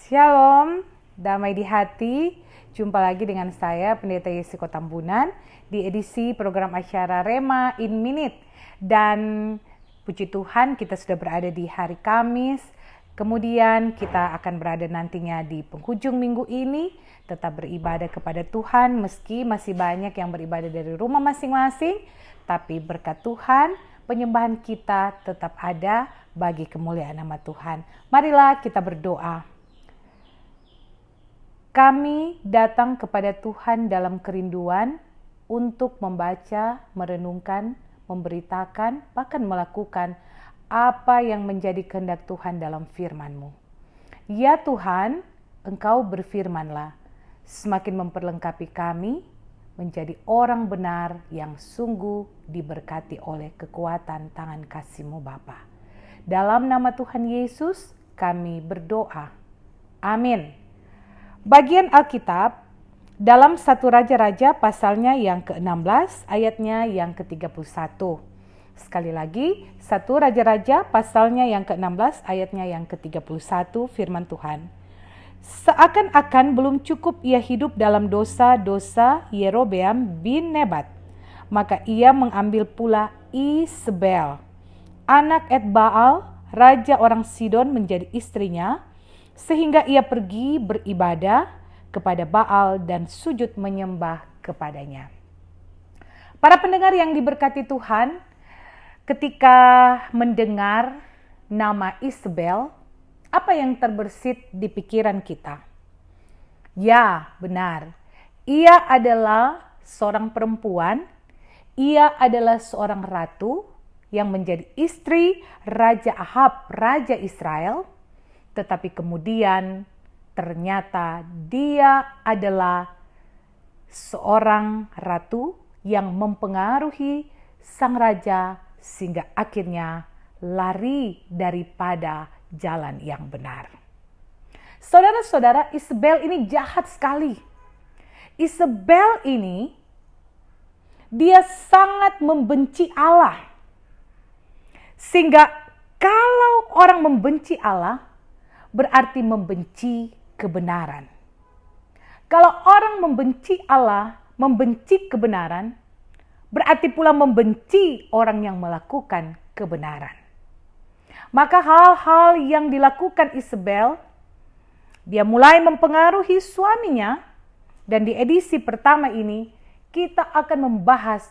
Shalom, damai di hati. Jumpa lagi dengan saya, Pendeta Yesiko Tambunan, di edisi program acara Rema in Minute. Dan puji Tuhan, kita sudah berada di hari Kamis. Kemudian kita akan berada nantinya di penghujung minggu ini, tetap beribadah kepada Tuhan, meski masih banyak yang beribadah dari rumah masing-masing. Tapi berkat Tuhan, penyembahan kita tetap ada bagi kemuliaan nama Tuhan. Marilah kita berdoa. Kami datang kepada Tuhan dalam kerinduan untuk membaca, merenungkan, memberitakan, bahkan melakukan apa yang menjadi kehendak Tuhan dalam firman-Mu. Ya Tuhan, Engkau berfirmanlah, semakin memperlengkapi kami menjadi orang benar yang sungguh diberkati oleh kekuatan tangan kasih-Mu Bapa. Dalam nama Tuhan Yesus kami berdoa. Amin. Bagian Alkitab dalam 1 Raja-Raja pasalnya yang ke-16 ayatnya yang ke-31. Sekali lagi, 1 Raja-Raja pasalnya yang ke-16 ayatnya yang ke-31 firman Tuhan. Seakan-akan belum cukup ia hidup dalam dosa-dosa Yerobeam bin Nebat, maka ia mengambil pula Isabel, anak Etbaal, raja orang Sidon menjadi istrinya, sehingga ia pergi beribadah kepada Baal dan sujud menyembah kepadanya. Para pendengar yang diberkati Tuhan, ketika mendengar nama Isabel, apa yang terbersit di pikiran kita? Ya, benar. Ia adalah seorang perempuan, ia adalah seorang ratu yang menjadi istri Raja Ahab, Raja Israel. Tetapi kemudian ternyata dia adalah seorang ratu yang mempengaruhi sang raja sehingga akhirnya lari daripada jalan yang benar. Saudara-saudara, Isabel ini jahat sekali. Isabel ini dia sangat membenci Allah. Sehingga kalau orang membenci Allah, berarti membenci kebenaran. Kalau orang membenci Allah, membenci kebenaran, berarti pula membenci orang yang melakukan kebenaran. Maka hal-hal yang dilakukan Isabel, dia mulai mempengaruhi suaminya, dan di edisi pertama ini kita akan membahas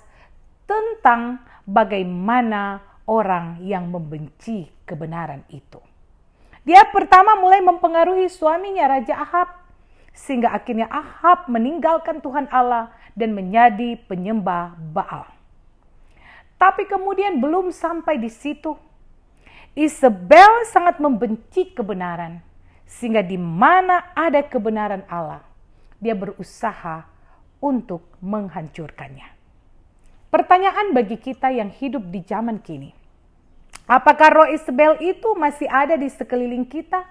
tentang bagaimana orang yang membenci kebenaran itu. Dia pertama mulai mempengaruhi suaminya Raja Ahab, sehingga akhirnya Ahab meninggalkan Tuhan Allah dan menjadi penyembah Baal. Tapi kemudian belum sampai di situ. Isabel sangat membenci kebenaran, sehingga di mana ada kebenaran Allah, dia berusaha untuk menghancurkannya. Pertanyaan bagi kita yang hidup di zaman kini, apakah roh Isabel itu masih ada di sekeliling kita?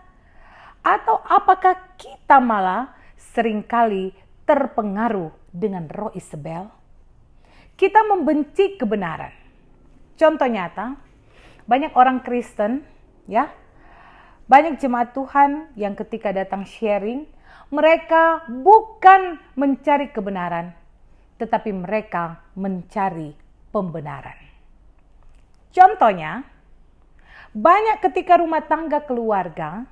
Atau apakah kita malah seringkali terpengaruh dengan roh Isabel? Kita membenci kebenaran. Contoh nyata, banyak orang Kristen, banyak jemaat Tuhan yang ketika datang sharing, mereka bukan mencari kebenaran, tetapi mereka mencari pembenaran. Contohnya, banyak ketika rumah tangga keluarga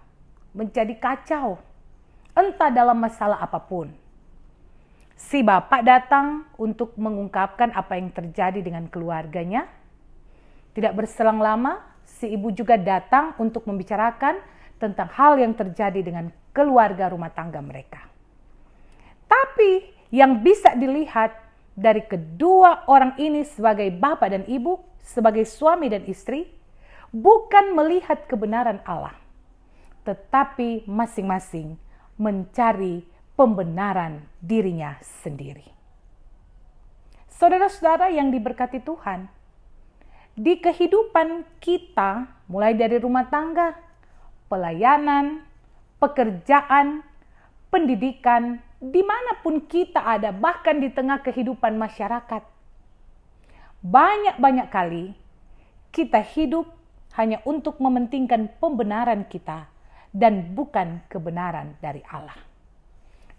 menjadi kacau, entah dalam masalah apapun. Si bapak datang untuk mengungkapkan apa yang terjadi dengan keluarganya. Tidak berselang lama, si ibu juga datang untuk membicarakan tentang hal yang terjadi dengan keluarga rumah tangga mereka. Tapi yang bisa dilihat dari kedua orang ini sebagai bapak dan ibu, sebagai suami dan istri, bukan melihat kebenaran Allah, tetapi masing-masing mencari pembenaran dirinya sendiri. Saudara-saudara yang diberkati Tuhan, di kehidupan kita, mulai dari rumah tangga, pelayanan, pekerjaan, pendidikan, dimanapun kita ada, bahkan di tengah kehidupan masyarakat, banyak kali kita hidup hanya untuk mementingkan pembenaran kita dan bukan kebenaran dari Allah.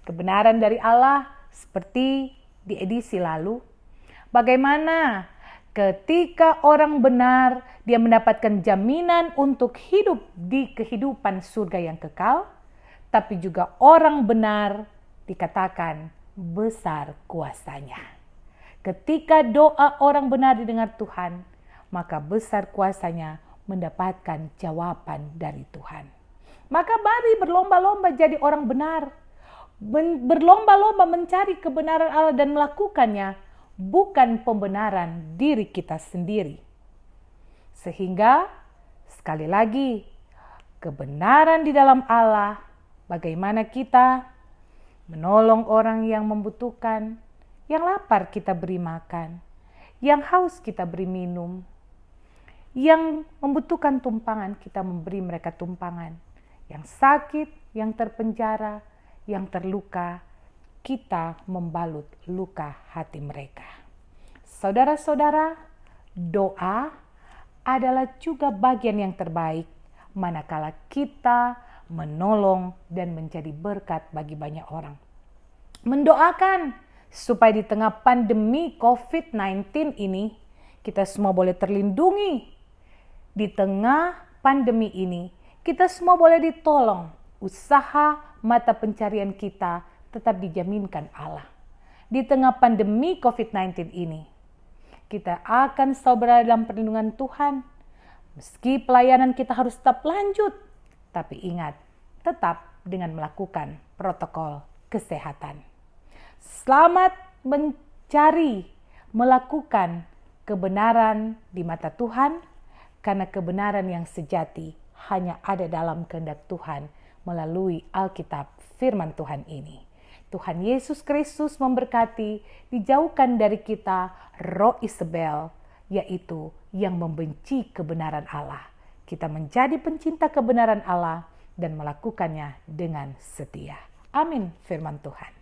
Kebenaran dari Allah seperti di edisi lalu, bagaimana ketika orang benar dia mendapatkan jaminan untuk hidup di kehidupan surga yang kekal, tapi juga orang benar dikatakan besar kuasanya. Ketika doa orang benar didengar Tuhan, maka besar kuasanya mendapatkan jawaban dari Tuhan. Maka mari berlomba-lomba jadi orang benar. Berlomba-lomba mencari kebenaran Allah dan melakukannya, bukan pembenaran diri kita sendiri. Sehingga sekali lagi, kebenaran di dalam Allah, bagaimana kita menolong orang yang membutuhkan, yang lapar kita beri makan, yang haus kita beri minum, yang membutuhkan tumpangan kita memberi mereka tumpangan, yang sakit, yang terpenjara, yang terluka, kita membalut luka hati mereka. Saudara-saudara, doa adalah juga bagian yang terbaik manakala kita menolong dan menjadi berkat bagi banyak orang. Mendoakan supaya di tengah pandemi COVID-19 ini kita semua boleh terlindungi. Di tengah pandemi ini kita semua boleh ditolong. Usaha mata pencarian kita tetap dijaminkan Allah. Di tengah pandemi COVID-19 ini, kita akan selalu berada dalam perlindungan Tuhan. Meski pelayanan kita harus tetap lanjut, tapi ingat, tetap dengan melakukan protokol kesehatan. Selamat mencari, melakukan kebenaran di mata Tuhan, karena kebenaran yang sejati hanya ada dalam kehendak Tuhan melalui Alkitab firman Tuhan ini. Tuhan Yesus Kristus memberkati, dijauhkan dari kita roh Isabel, yaitu yang membenci kebenaran Allah. Kita menjadi pencinta kebenaran Allah dan melakukannya dengan setia. Amin firman Tuhan.